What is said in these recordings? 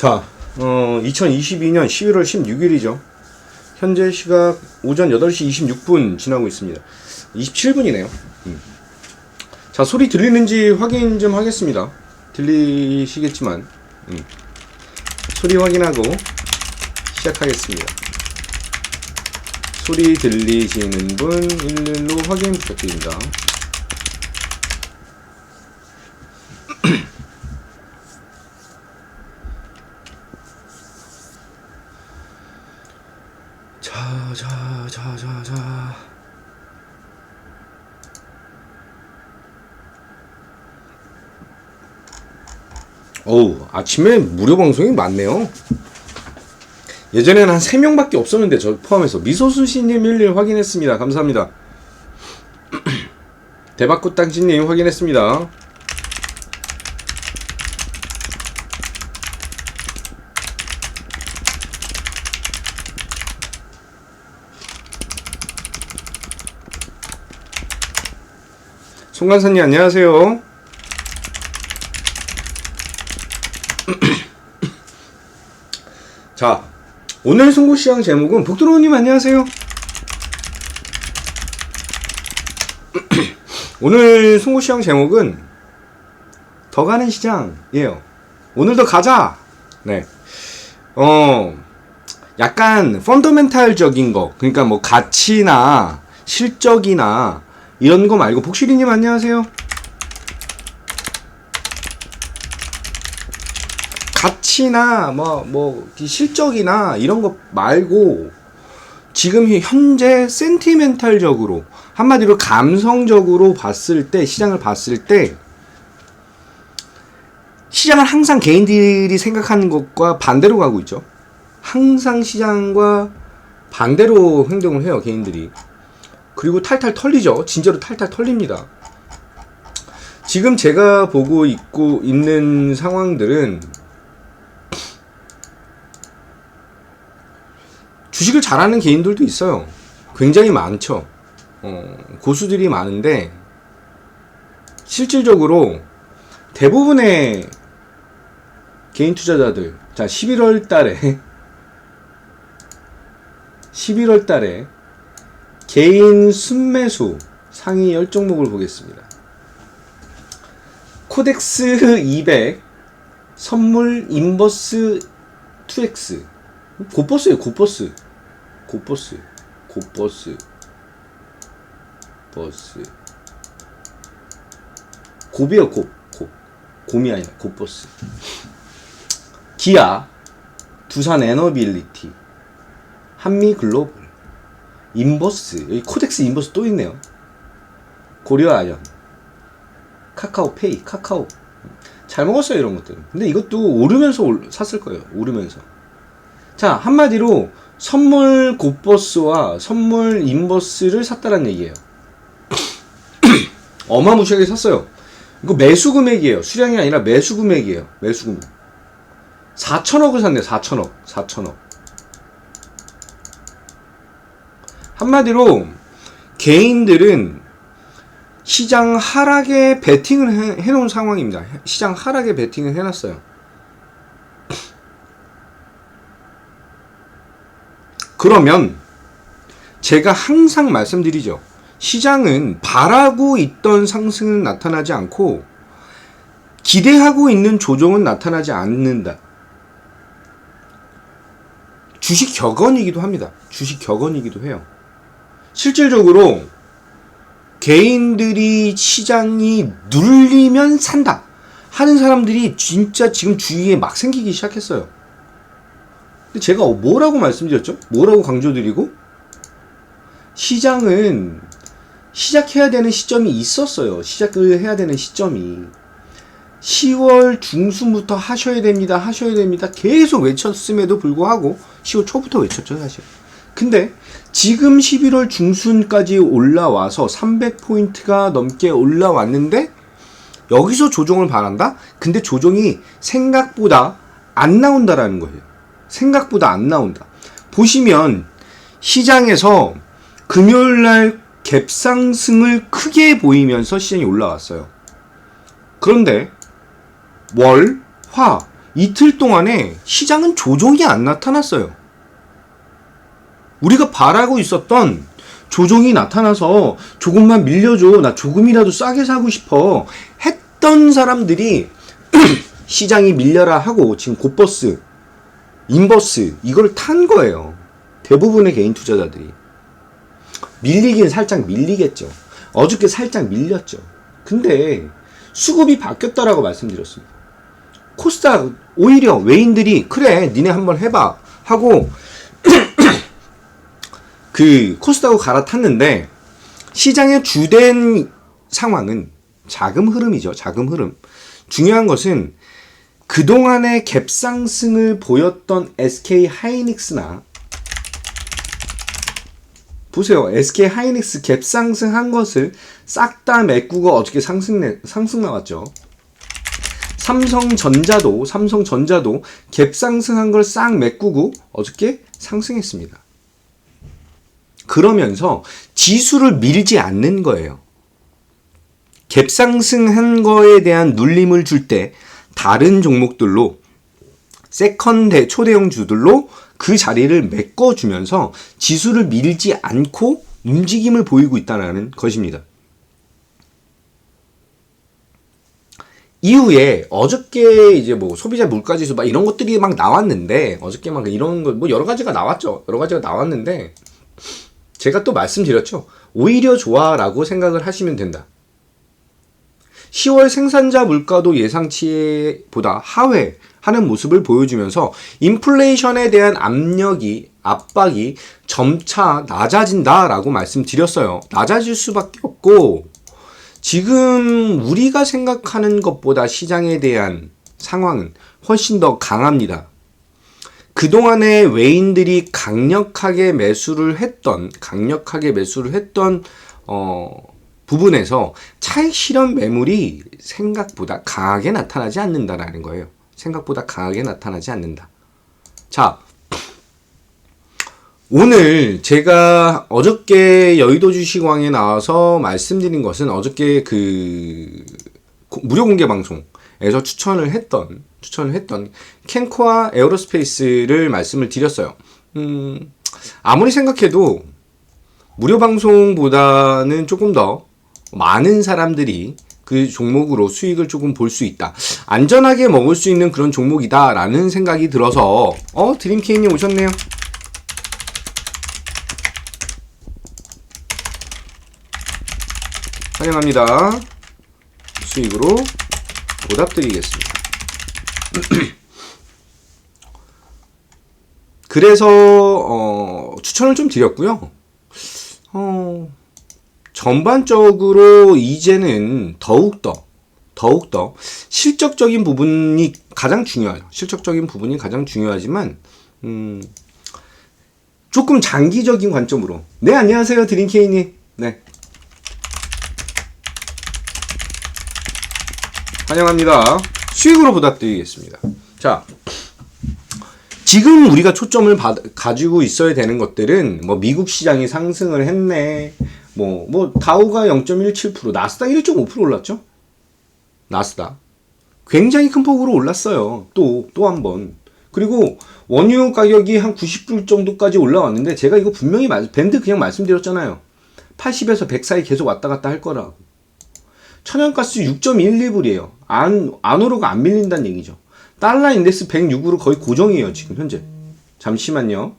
자, 2022년 11월 16일이죠. 현재 시각 오전 8시 26분 지나고 있습니다. 27분이네요. 자, 소리 들리는지 확인 좀 하겠습니다. 들리시겠지만, 소리 확인하고 시작하겠습니다. 소리 들리시는 분 11로 확인 부탁드립니다. 자. 어우, 아침에 무료 방송이 많네요. 예전에는 한 3명밖에 없었는데, 저 포함해서. 미소순씨님 11 확인했습니다. 감사합니다. 대박꽃땅지님 확인했습니다. 송관사님 안녕하세요. 자, 오늘 송구시장 제목은 복도로우님 안녕하세요. 오늘 송구시장 제목은 더 가는 시장이에요. 오늘도 가자. 네. 약간 펀더멘탈적인 거, 그러니까 뭐 가치나 실적이나 이런 거 말고, 복실이님 안녕하세요. 가치나 뭐 실적이나 이런 거 말고 지금 현재 센티멘탈적으로, 한마디로 감성적으로 봤을 때, 시장을 봤을 때 시장은 항상 개인들이 생각하는 것과 반대로 가고 있죠. 항상 시장과 반대로 행동을 해요, 개인들이. 그리고 탈탈 털리죠. 진짜로 탈탈 털립니다. 지금 제가 보고 있는 상황들은 주식을 잘하는 개인들도 있어요. 굉장히 많죠. 고수들이 많은데, 실질적으로 대부분의 개인 투자자들, 자, 11월 달에 개인 순매수 상위 10종목을 보겠습니다. 코덱스 200 선물 인버스 2X 고버스예요. 곱이요. 곰이 아니라 고버스. 기아, 두산 에너빌리티, 한미글로벌, 인버스, 여기 코덱스 인버스 또 있네요. 고려아연, 카카오페이, 카카오. 잘 먹었어요, 이런 것들. 근데 이것도 오르면서 샀을 거예요. 오르면서. 자, 한마디로 선물 고버스와 선물 인버스를 샀다는 얘기예요. 어마무시하게 샀어요. 이거 매수 금액이에요. 수량이 아니라 매수 금액이에요. 매수 금액. 4천억을 샀네요. 4천억. 한마디로 개인들은 시장 하락에 베팅을 해놓은 상황입니다. 시장 하락에 베팅을 해놨어요. 그러면 제가 항상 말씀드리죠. 시장은 바라고 있던 상승은 나타나지 않고 기대하고 있는 조정은 나타나지 않는다. 주식 격언이기도 합니다. 주식 격언이기도 해요. 실질적으로 개인들이 시장이 눌리면 산다 하는 사람들이 진짜 지금 주위에 막 생기기 시작했어요. 근데 제가 뭐라고 말씀드렸죠? 뭐라고 강조드리고? 시장은 시작해야 되는 시점이 있었어요. 시작을 해야 되는 시점이 10월 중순부터 하셔야 됩니다. 계속 외쳤음에도 불구하고 10월 초부터 외쳤죠, 사실. 근데 지금 11월 중순까지 올라와서 300포인트가 넘게 올라왔는데 여기서 조정을 바란다? 근데 조정이 생각보다 안 나온다라는 거예요. 생각보다 안 나온다. 보시면 시장에서 금요일날 갭상승을 크게 보이면서 시장이 올라왔어요. 그런데 월, 화 이틀 동안에 시장은 조정이 안 나타났어요. 우리가 바라고 있었던 조정이 나타나서 조금만 밀려줘, 나 조금이라도 싸게 사고 싶어 했던 사람들이 시장이 밀려라 하고 지금 곧버스, 인버스 이걸 탄 거예요. 대부분의 개인 투자자들이. 밀리긴 살짝 밀리겠죠. 어저께 살짝 밀렸죠. 근데 수급이 바뀌었다라고 말씀드렸습니다. 코스닥 오히려 외인들이 그래 니네 한번 해봐 하고 그 코스닥으로 갈아탔는데 시장의 주된 상황은 자금 흐름이죠. 자금 흐름. 중요한 것은 그동안의 갭상승을 보였던 SK 하이닉스나 보세요. SK 하이닉스 갭상승한 것을 싹 다 메꾸고 어저께 상승 나왔죠. 삼성전자도 갭상승한 걸 싹 메꾸고 어저께 상승했습니다. 그러면서 지수를 밀지 않는 거예요. 갭상승한 거에 대한 눌림을 줄 때 다른 종목들로 세컨 초대형주들로 그 자리를 메꿔주면서 지수를 밀지 않고 움직임을 보이고 있다는 것입니다. 이후에 어저께 이제 뭐 소비자 물가지수 막 이런 것들이 막 나왔는데 어저께 막 이런 거 뭐 여러 가지가 나왔죠. 여러 가지가 나왔는데 제가 또 말씀드렸죠. 오히려 좋아라고 생각을 하시면 된다. 10월 생산자 물가도 예상치보다 하회하는 모습을 보여주면서 인플레이션에 대한 압박이 점차 낮아진다라고 말씀드렸어요. 낮아질 수밖에 없고 지금 우리가 생각하는 것보다 시장에 대한 상황은 훨씬 더 강합니다. 그동안에 외인들이 강력하게 매수를 했던 부분에서 차익 실현 매물이 생각보다 강하게 나타나지 않는다라는 거예요. 생각보다 강하게 나타나지 않는다. 자, 오늘 제가 어저께 여의도 주식왕에 나와서 말씀드린 것은 어저께 그 무료 공개 방송에서 추천을 했던 캔코아 에어로스페이스를 말씀을 드렸어요. 아무리 생각해도 무료 방송보다는 조금 더 많은 사람들이 그 종목으로 수익을 조금 볼 수 있다. 안전하게 먹을 수 있는 그런 종목이다라는 생각이 들어서 드림케이님 오셨네요. 환영합니다. 수익으로 보답드리겠습니다. 그래서 추천을 좀 드렸고요. 전반적으로 이제는 더욱더 실적적인 부분이 가장 중요하죠. 실적적인 부분이 가장 중요하지만 조금 장기적인 관점으로. 네, 안녕하세요, 드림케이님. 네, 환영합니다. 수익으로 보답드리겠습니다. 자, 지금 우리가 초점을 가지고 있어야 되는 것들은 뭐 미국 시장이 상승을 했네. 뭐 다우가 0.17%, 나스닥 1.5% 올랐죠? 나스닥 굉장히 큰 폭으로 올랐어요. 또 한 번. 그리고 원유 가격이 한 90불 정도까지 올라왔는데 제가 이거 분명히 밴드 그냥 말씀드렸잖아요. 80에서 100 사이 계속 왔다 갔다 할 거라고. 천연가스 6.12불이에요. 안으로가 안 밀린다는 얘기죠. 달러 인덱스 106으로 거의 고정이에요, 지금 현재. 잠시만요.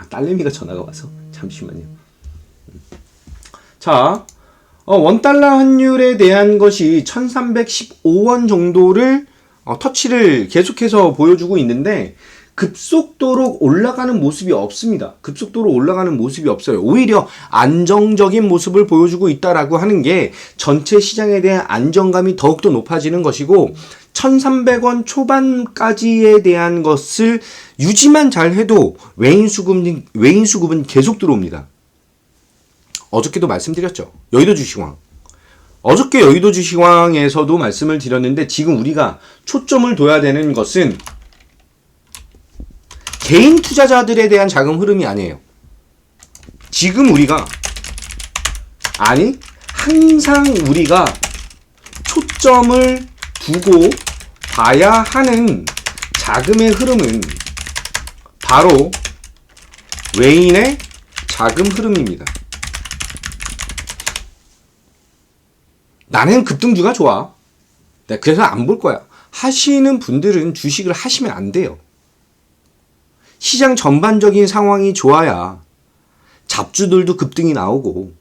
딸내미가 전화가 와서. 잠시만요. 자, 원달러 환율에 대한 것이 1315원 정도를 터치를 계속해서 보여주고 있는데 급속도로 올라가는 모습이 없습니다. 급속도로 올라가는 모습이 없어요. 오히려 안정적인 모습을 보여주고 있다라고 하는 게 전체 시장에 대한 안정감이 더욱더 높아지는 것이고 1300원 초반까지에 대한 것을 유지만 잘 해도 외인 수급은 계속 들어옵니다. 어저께도 말씀드렸죠. 여의도 주식왕. 어저께 여의도 주식왕에서도 말씀을 드렸는데 지금 우리가 초점을 둬야 되는 것은 개인 투자자들에 대한 자금 흐름이 아니에요. 지금 항상 우리가 초점을 두고 봐야 하는 자금의 흐름은 바로 외인의 자금 흐름입니다. 나는 급등주가 좋아. 그래서 안 볼 거야. 하시는 분들은 주식을 하시면 안 돼요. 시장 전반적인 상황이 좋아야 잡주들도 급등이 나오고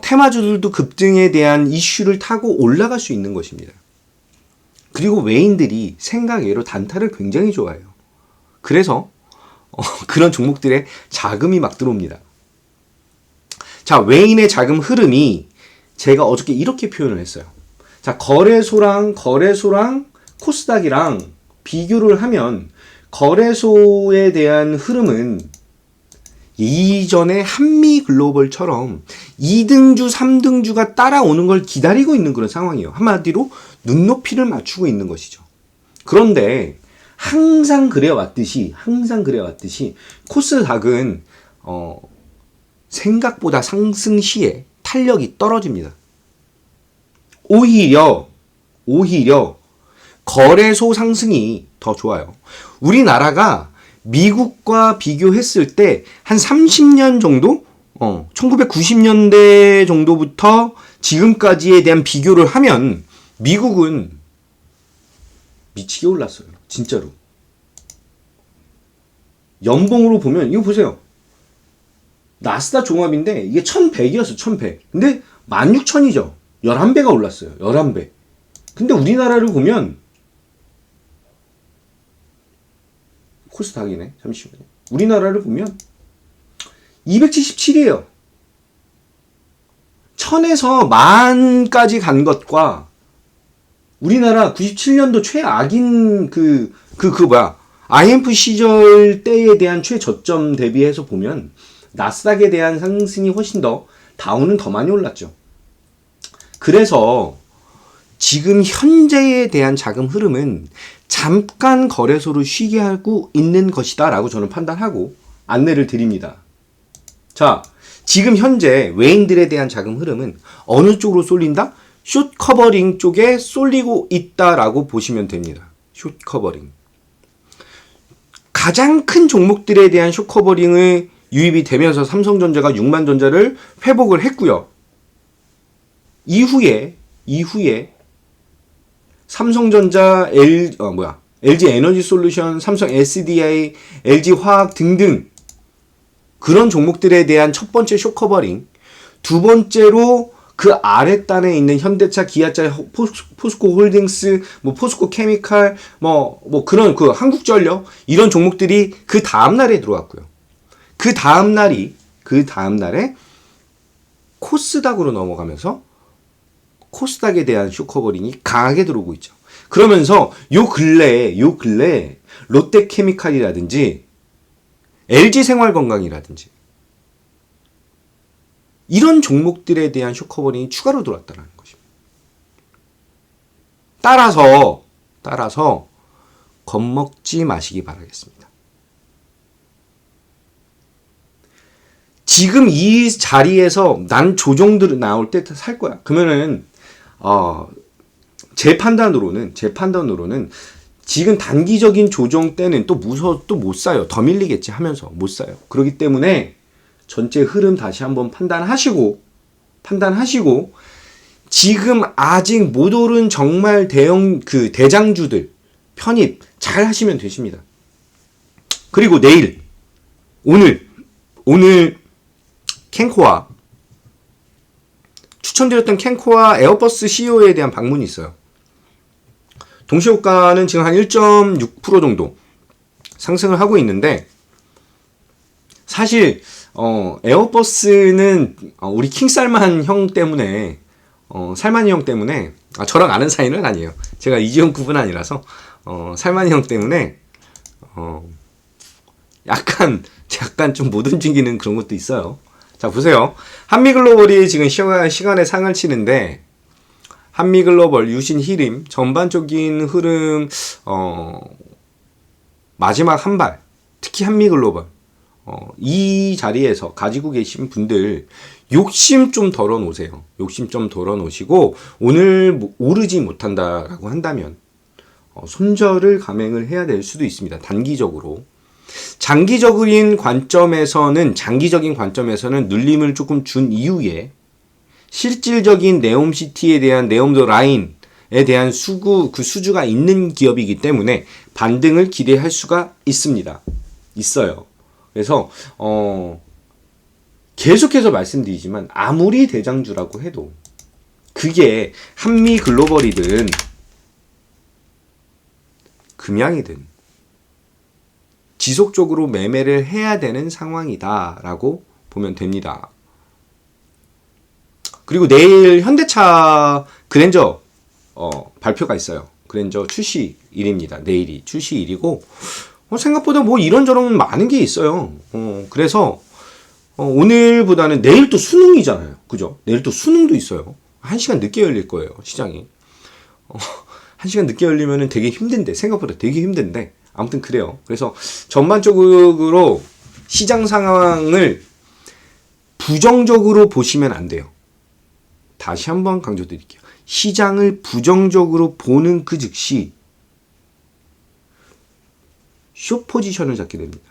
테마주들도 급등에 대한 이슈를 타고 올라갈 수 있는 것입니다. 그리고 외인들이 생각외로 단타를 굉장히 좋아해요. 그래서 그런 종목들에 자금이 막 들어옵니다. 자, 외인의 자금 흐름이 제가 어저께 이렇게 표현을 했어요. 자, 거래소랑 코스닥이랑 비교를 하면 거래소에 대한 흐름은 이전에 한미글로벌처럼 2등주, 3등주가 따라오는 걸 기다리고 있는 그런 상황이에요. 한마디로 눈높이를 맞추고 있는 것이죠. 그런데 항상 그래왔듯이 코스닥은 생각보다 상승 시에 탄력이 떨어집니다. 오히려 거래소 상승이 더 좋아요. 우리나라가 미국과 비교했을 때 한 30년 정도 1990년대 정도부터 지금까지에 대한 비교를 하면 미국은 미치게 올랐어요. 진짜로. 연봉으로 보면 이거 보세요. 나스닥 종합인데 이게 1100이었어. 1100. 근데 16,000이죠. 11배가 올랐어요. 11배. 근데 우리나라를 보면 코스닥이네. 잠시만요. 우리나라를 보면 277이에요. 1000에서 만까지 간 것과 우리나라 97년도 최악인 IMF 시절 때에 대한 최저점 대비해서 보면 나스닥에 대한 상승이 훨씬 더 다우는 더 많이 올랐죠. 그래서 지금 현재에 대한 자금 흐름은 잠깐 거래소를 쉬게 하고 있는 것이다 라고 저는 판단하고 안내를 드립니다. 자, 지금 현재 외인들에 대한 자금 흐름은 어느 쪽으로 쏠린다? 숏 커버링 쪽에 쏠리고 있다라고 보시면 됩니다. 숏 커버링. 가장 큰 종목들에 대한 숏 커버링을 유입이 되면서 삼성전자가 6만전자를 회복을 했고요. 이후에 삼성전자, LG 에너지 솔루션, 삼성 SDI, LG 화학 등등 그런 종목들에 대한 첫 번째 숏 커버링, 두 번째로 그 아랫단에 있는 현대차, 기아차, 포스코 홀딩스, 포스코 케미칼, 그런 한국전력 이런 종목들이 그 다음 날에 들어왔고요. 그 다음 날에 코스닥으로 넘어가면서 코스닥에 대한 숏 커버링이 강하게 들어오고 있죠. 그러면서 요 근래 롯데케미칼이라든지 LG생활건강이라든지 이런 종목들에 대한 숏 커버링이 추가로 들어왔다는 것입니다. 따라서 겁먹지 마시기 바라겠습니다. 지금 이 자리에서 난 조정들 나올 때 살 거야. 그러면은 제 판단으로는 지금 단기적인 조정 때는 또 무서워 또 못 사요. 더 밀리겠지 하면서 못 사요. 그렇기 때문에 전체 흐름 다시 한번 판단하시고 지금 아직 못 오른 정말 대형 대장주들 편입 잘 하시면 되십니다. 그리고 오늘 캔코아 추천드렸던 캔코아 에어버스 CEO에 대한 방문이 있어요. 동시효과는 지금 한 1.6% 정도 상승을 하고 있는데 사실 에어버스는 우리 킹살만 형 때문에 살만이 형 때문에 저랑 아는 사이는 아니에요. 제가 이지용 급은 아니라서 살만이 형 때문에 약간 좀 못 움직이는 그런 것도 있어요. 자, 보세요. 한미글로벌이 지금 시간에 상을 치는데 한미글로벌, 유신, 히림 전반적인 흐름 마지막 한 발, 특히 한미글로벌 이 자리에서 가지고 계신 분들 욕심 좀 덜어 놓으세요. 욕심 좀 덜어 놓으시고 오늘 오르지 못한다라고 한다면 손절을 감행을 해야 될 수도 있습니다. 단기적으로. 장기적인 관점에서는 눌림을 조금 준 이후에 실질적인 네옴시티에 대한 네옴더 라인에 대한 그 수주가 있는 기업이기 때문에 반등을 기대할 수가 있어요. 그래서 계속해서 말씀드리지만 아무리 대장주라고 해도 그게 한미글로벌이든 금양이든 지속적으로 매매를 해야 되는 상황이다라고 보면 됩니다. 그리고 내일 현대차 그랜저 발표가 있어요. 그랜저 출시일입니다. 내일이 출시일이고 생각보다 뭐 이런저런 많은 게 있어요. 그래서 오늘보다는 내일 또 수능이잖아요. 그죠? 내일 또 수능도 있어요. 1시간 늦게 열릴 거예요. 시장이. 1시간 늦게 열리면은 되게 힘든데 생각보다 되게 힘든데 아무튼 그래요. 그래서 전반적으로 시장 상황을 부정적으로 보시면 안 돼요. 다시 한번 강조드릴게요. 시장을 부정적으로 보는 그 즉시 숏 포지션을 잡게 됩니다.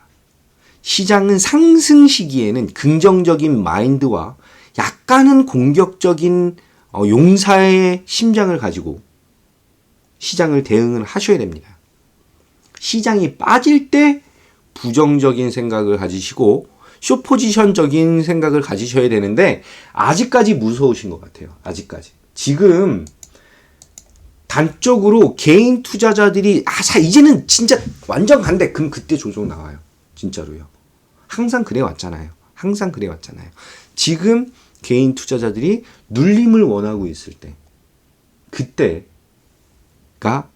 시장은 상승 시기에는 긍정적인 마인드와 약간은 공격적인 용사의 심장을 가지고 시장을 대응을 하셔야 됩니다. 시장이 빠질 때 부정적인 생각을 가지시고 숏 포지션적인 생각을 가지셔야 되는데 아직까지 무서우신 것 같아요. 아직까지. 지금 단적으로 개인 투자자들이 이제는 진짜 완전 간대. 그럼 그때 조정 나와요. 진짜로요. 항상 그래 왔잖아요. 지금 개인 투자자들이 눌림을 원하고 있을 때 그때가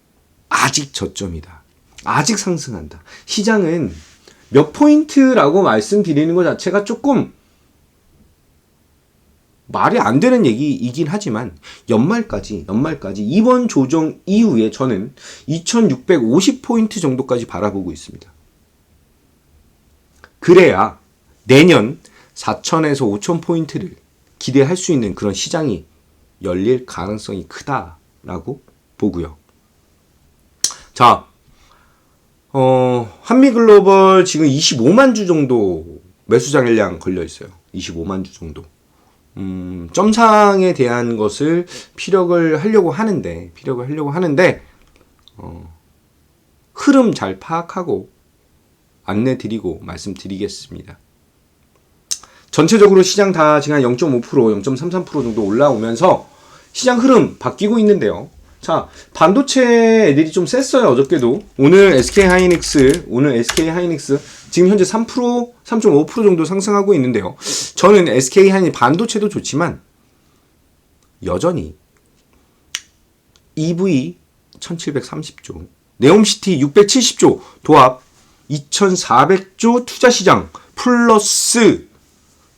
아직 저점이다. 아직 상승한다. 시장은 몇 포인트라고 말씀드리는 것 자체가 조금 말이 안 되는 얘기이긴 하지만 연말까지 이번 조정 이후에 저는 2650포인트 정도까지 바라보고 있습니다. 그래야 내년 4000에서 5000포인트를 기대할 수 있는 그런 시장이 열릴 가능성이 크다라고 보고요. 자, 한미글로벌 지금 25만 주 정도 매수 장일량 걸려 있어요. 25만 주 정도. 점상에 대한 것을 피력을 하려고 하는데 흐름 잘 파악하고 안내 드리고 말씀드리겠습니다. 전체적으로 시장 다 지금 0.5%, 0.33% 정도 올라오면서 시장 흐름 바뀌고 있는데요. 자, 반도체 애들이 좀 셌어요. 어저께도. 오늘 SK 하이닉스 지금 현재 3%, 3.5% 정도 상승하고 있는데요. 저는 SK 하이닉스 반도체도 좋지만 여전히 EV 1730조, 네옴시티 670조, 도합 2400조 투자시장 플러스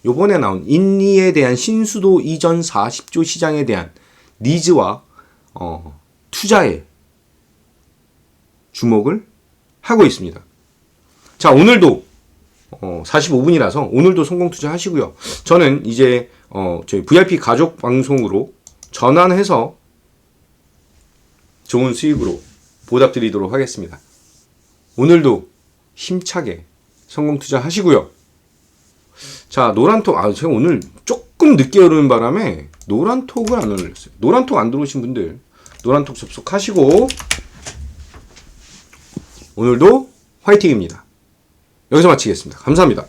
요번에 나온 인리에 대한 신수도 이전 40조 시장에 대한 니즈와 투자에 주목을 하고 있습니다. 자, 오늘도 45분이라서 오늘도 성공 투자하시고요. 저는 이제 저희 VIP 가족 방송으로 전환해서 좋은 수익으로 보답드리도록 하겠습니다. 오늘도 힘차게 성공 투자하시고요. 자, 노란톡, 제가 오늘 조금 늦게 오르는 바람에 노란톡을 안 올렸어요. 노란톡 안 들어오신 분들 노란톡 접속하시고 오늘도 화이팅입니다. 여기서 마치겠습니다. 감사합니다.